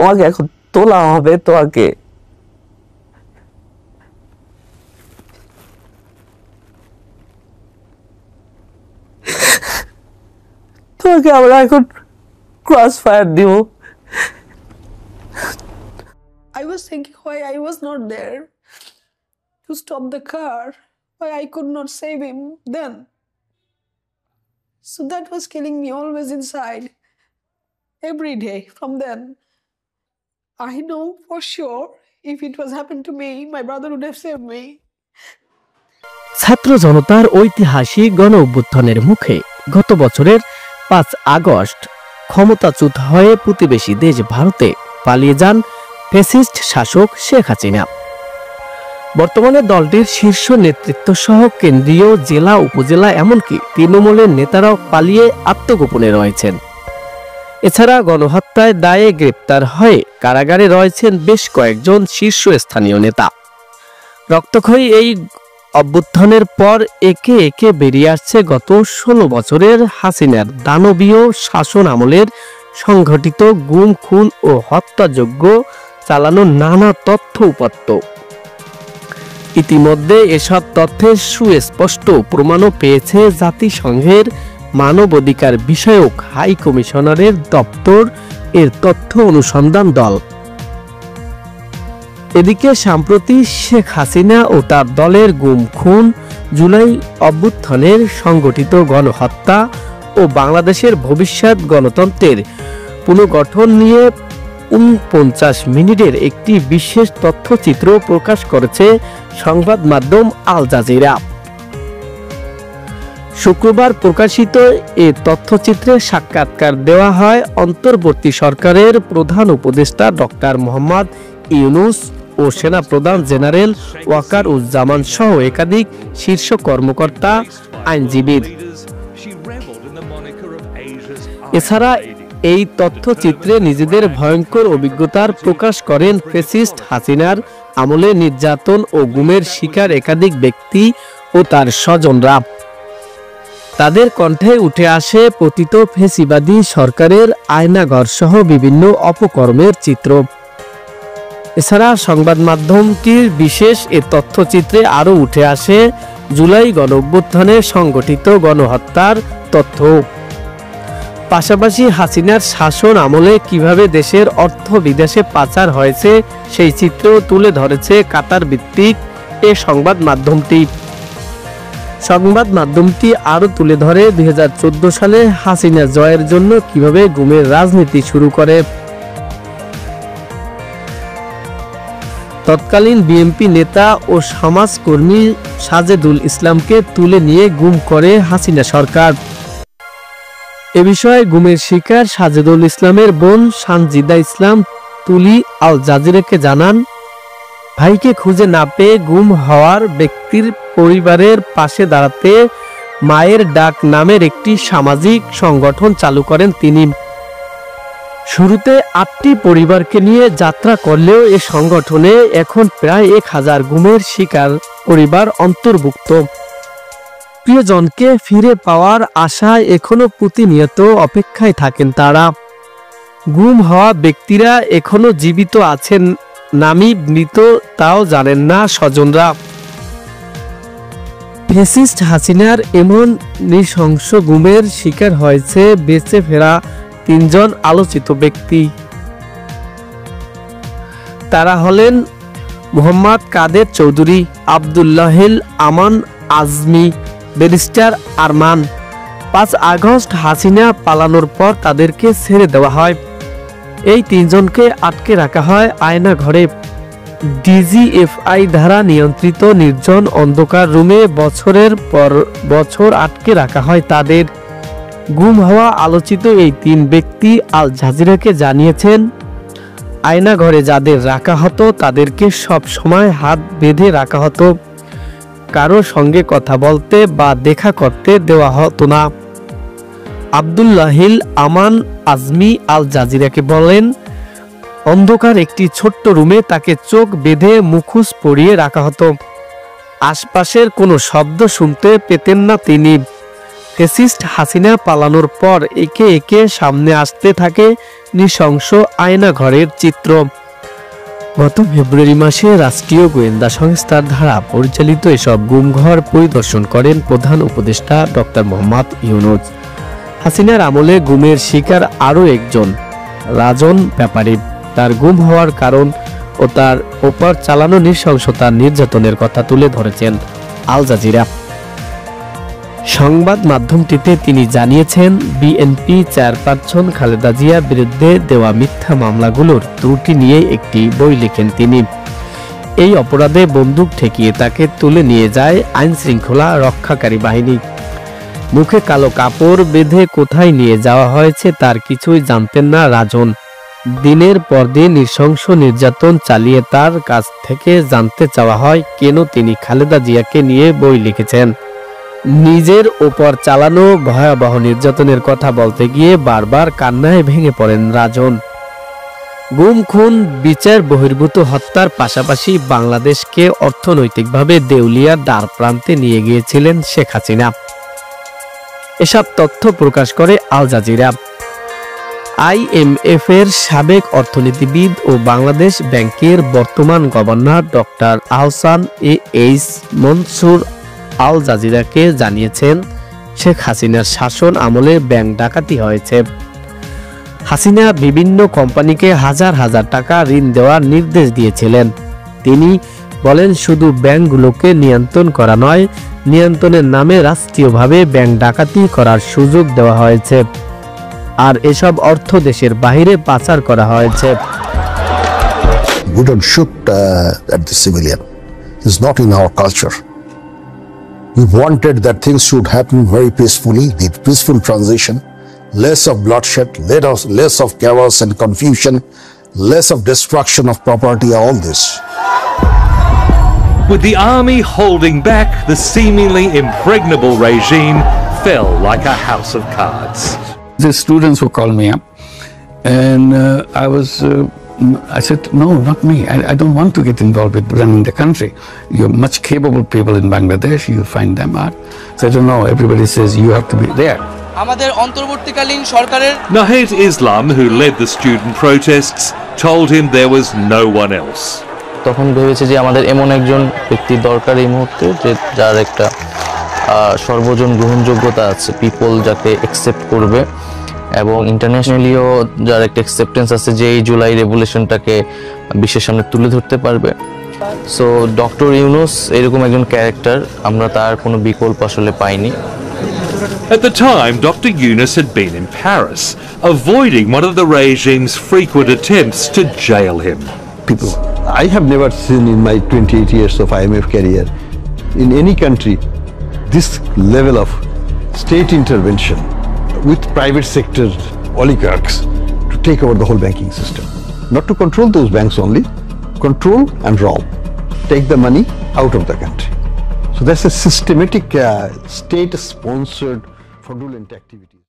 তোমাকে এখন তোলা হবে, তোমাকে আমরা এখন ক্রস ফায়ার দিব। I was thinking why I was not there to stop the car, why I could not save him then. So that was killing me always inside, every day from then. I know for sure if it was happened to me, my brother would have saved me. ছাত্র জনতার ঐতিহাসিক গণ অভ্যুত্থানের মুখে গত বছরের 5 August ক্ষমতাচ্যুত হয়ে প্রতিবেশী দেশ ভারতে পালিয়ে যান ফ্যাসিস্ট শাসক শেখ হাসিনা। বর্তমানে দলটির শীর্ষ নেতৃত্ব সহ কেন্দ্রীয়, জেলা, উপজেলা এমনকি তৃণমূলের নেতারাও পালিয়ে আত্মগোপনে রয়েছেন। এছাড়া গণহত্যার দায়ে গ্রেপ্তার হয়ে কারাগারে রয়েছেন বেশ কয়েকজন শীর্ষস্থানীয় নেতা। রক্তক্ষয়ী এই অভ্যুত্থানের পর একে একে বেরিয়ে আসছে গত 16 বছরের হাসিনার দানবীয় শাসন আমলের সংঘটিত গুম, খুন ও হত্যাযজ্ঞ চালানো নানা তথ্য উপাত্ত। ইতিমধ্যে এসব তথ্যের সুস্পষ্ট প্রমাণও পেয়েছে জাতিসংঘের মানবাধিকার বিষয়ক হাই কমিশনারের দপ্তর এর তথ্য অনুসন্ধান দল। এদিকে সম্প্রতি শেখ হাসিনা ও তার দলের গুম, খুন, জুলাই অভ্যুত্থানের সংগঠিত গণহত্যা ও বাংলাদেশের ভবিষ্যৎ গণতন্ত্রের পুনর্গঠন নিয়ে 49 মিনিটের একটি বিশেষ তথ্যচিত্র প্রকাশ করেছে সংবাদ মাধ্যম আল জাজিরা। শুক্রবার প্রকাশিত এ তথ্যচিত্রে সাক্ষাৎকার দেওয়া হয় অন্তর্বর্তী সরকারের প্রধান উপদেষ্টা ডক্টর মোহাম্মদ ইউনূস ও সেনা প্রধান জেনারেল ওয়াকারুজ্জামান সহ একাধিক শীর্ষ কর্মকর্তা, আইনজীবীর। এছাড়া এই তথ্যচিত্রে নিজেদের ভয়ঙ্কর অভিজ্ঞতার প্রকাশ করেন ফ্যাসিস্ট হাসিনার আমলে নির্যাতন ও গুমের শিকার একাধিক ব্যক্তি ও তার স্বজনরা। তাদের কণ্ঠে উঠে আসে পতিত ফ্যাসিবাদী সরকারের আয়নাঘর সহ বিভিন্ন অপকর্মের চিত্র। এছাড়া সংবাদ মাধ্যমটির বিশেষ এ তথ্যচিত্রে আরও উঠে আসে জুলাই গণঅভ্যুত্থানে সংগঠিত গণহত্যার তথ্য। পাশাপাশি হাসিনার শাসন আমলে কিভাবে দেশের অর্থ বিদেশে পাচার হয়েছে সেই চিত্র তুলে ধরেছে কাতার ভিত্তিক এ সংবাদ মাধ্যমটি। সংবাদ মাধ্যমটি আরও তুলে ধরে 2014 সালে হাসিনা জয়ের জন্য কিভাবে গুমের রাজনীতি শুরু করে। তৎকালীন বিএনপি নেতা ও সমাজকর্মী সাজেদুল ইসলামকে তুলে নিয়ে গুম করে হাসিনা সরকার। এ বিষয়ে গুমের শিকার সাজেদুল ইসলামের বোন সানজিদা ইসলাম তুলি আল জাজিরাকে জানান, ভাইকে খুঁজে না পেয়ে গুম হওয়ার ব্যক্তির পরিবারের পাশে দাঁড়াতে মায়ের ডাক নামের একটি সামাজিক সংগঠন চালু করেন তিনি। শুরুতে 8টি পরিবারকে নিয়ে যাত্রা করলেও এ সংগঠনে এখন প্রায় 1000 গুমের শিকার পরিবার অন্তর্ভুক্ত। প্রিয়জনকে ফিরে পাওয়ার আশায় এখনো প্রতিনিয়ত অপেক্ষায় থাকেন তারা। গুম হওয়া ব্যক্তিরা এখনো জীবিত আছেন নামি মৃত তাও জানেন না স্বজনরা। ফ্যাসিস্ট হাসিনার এমন নৃশংস গুমের শিকার হয়েছে বেঁচে ফেরা 3 জন আলোচিত ব্যক্তি। তারা হলেন মোহাম্মদ কাদের চৌধুরী, আব্দুল্লাহিল আমান আজমি, ব্যারিস্টার আরমান। 5 আগস্ট হাসিনা পালানোর পর তাদেরকে ছেড়ে দেওয়া হয়। এই 3 জনকে আটকে রাখা হয় আয়না ঘরে। ডিজিএফআই দ্বারা নিয়ন্ত্রিত নির্জন অন্ধকার রুমে বছরের পর বছর আটকে রাখা হয় তাদের। গুম হওয়া আলোচিত এই 3 ব্যক্তি আল জাজিরাকে জানিয়েছেন, আয়না ঘরে যাদের রাখা হতো তাদেরকে সব সময় হাত বেঁধে রাখা হতো, কারো সঙ্গে কথা বলতে বা দেখা করতে দেওয়া হতো না। আব্দুল্লাহিল আমান আজমি আল জাজিরাকে বলেন, অন্ধকার একটি ছোট্ট রুমে তাকে চোখ বেঁধে মুখোশ পরিয়ে রাখা হতো। আশপাশের কোনো শব্দ শুনতে পেতেন না তিনি। ফ্যাসিস্ট হাসিনা পালানোর পর একে একে সামনে আসতে থাকে নৃশংস আয়নাঘরের চিত্র। গত ফেব্রুয়ারি মাসে রাষ্ট্রীয় গোয়েন্দা সংস্থার দ্বারা পরিচালিত এসব গুমঘর পরিদর্শন করেন প্রধান উপদেষ্টা ডক্টর মোহাম্মদ ইউনূস। হাসিনার আমলে গুমের শিকার আরও একজন, রাজন ব্যাপারী। তার গুম হওয়ার কারণ ও তার ওপর চালানো নৃশংসতা নির্যাতনের কথা তুলে ধরেছেন আল জাজিরা। সংবাদ মাধ্যমটিতে তিনি জানিয়েছেন, বিএনপি চেয়ারপারসন খালেদা জিয়ার বিরুদ্ধে দেওয়া মিথ্যা মামলাগুলোর ত্রুটি নিয়ে একটি বই লেখেন তিনি। এই অপরাধে বন্দুক ঠেকিয়ে তাকে তুলে নিয়ে যায় আইন শৃঙ্খলা রক্ষাকারী বাহিনী। মুখে কালো কাপড় বেঁধে কোথায় নিয়ে যাওয়া হয়েছে তার কিছুই জানতেন না রাজন। দিনের পর দিন নৃশংস নির্যাতন চালিয়ে তার কাছ থেকে জানতে চাওয়া হয় কেন তিনি খালেদা জিয়াকে নিয়ে বই লিখেছেন। নিজের ওপর চালানো ভয়াবহ নির্যাতনের কথা বলতে গিয়ে বারবার কান্নায় ভেঙে পড়েন রাজন। গুম, খুন, বিচার বহির্ভূত হত্যার পাশাপাশি বাংলাদেশকে অর্থনৈতিকভাবে দেউলিয়ার দ্বারপ্রান্তে নিয়ে গিয়েছিলেন শেখ হাসিনা। এসব তথ্য প্রকাশ করে আল জাজিরা। IMF এর সাবেক অর্থনীতিবিদ ও বাংলাদেশ ব্যাংকের বর্তমান governor doctor Ahsan H Mansur আল জাজিরাকে জানিয়েছেন, শেখ হাসিনার শাসন আমলে ব্যাংক ডাকাতি হয়েছে। হাসিনা বিভিন্ন কোম্পানিকে হাজার হাজার টাকা ঋণ দেওয়ার নির্দেশ দিয়েছিলেন। তিনি বলেন, শুধু ব্যাংকগুলোকে নিয়ন্ত্রণ করা নয়, নিয়ন্ত্রণের নামে রাষ্ট্রীয়ভাবে ব্যাংক ডাকাতি করার সুযোগ দেওয়া হয়েছে, আর এসব অর্থ দেশের বাইরে পাচার করা হয়েছে। We don't shoot at the civilian. It's not in our culture. We wanted that things should happen very peacefully, the peaceful transition, less of bloodshed, less of chaos and confusion, less of destruction of property, all this. With the army holding back, the seemingly impregnable regime fell like a house of cards. The students who called me up, and I said, no, not me. I don't want to get involved with running the country. You're much capable people in Bangladesh. You'll find them out. So I don't know. Everybody says you have to be there. আমাদের অন্তর্বর্তীকালীন সরকারের Nahid Islam, who led the student protests, told him there was no one else. তখন ভেবেছে যে আমাদের এমন একজন ব্যক্তি দরকার এই মুহূর্তে, যে যার একটা সর্বজন গ্রহণযোগ্যতা আছে, পিপল যাকে অ্যাকসেপ্ট করবে, এবং ইন্টারন্যাশনালিও যার একটা অ্যাকসেপ্টেন্স আছে, যে এই জুলাই রেভলিউশনটাকে বিশ্বের সামনে তুলে ধরতে পারবে। সো ডক্টর ইউনূস এরকম একজন ক্যারেক্টার, আমরা তার কোনো বিকল্প আসলে পাইনি। At the time, Dr. Yunus had been in Paris, avoiding one of the regime's frequent attempts to jail him. People, I have never seen in my 28 years of IMF career in any country this level of state intervention with private sector oligarchs to take over the whole banking system. Not to control those banks only, control and rob, take the money out of the country. So that's a systematic state-sponsored fraudulent activity.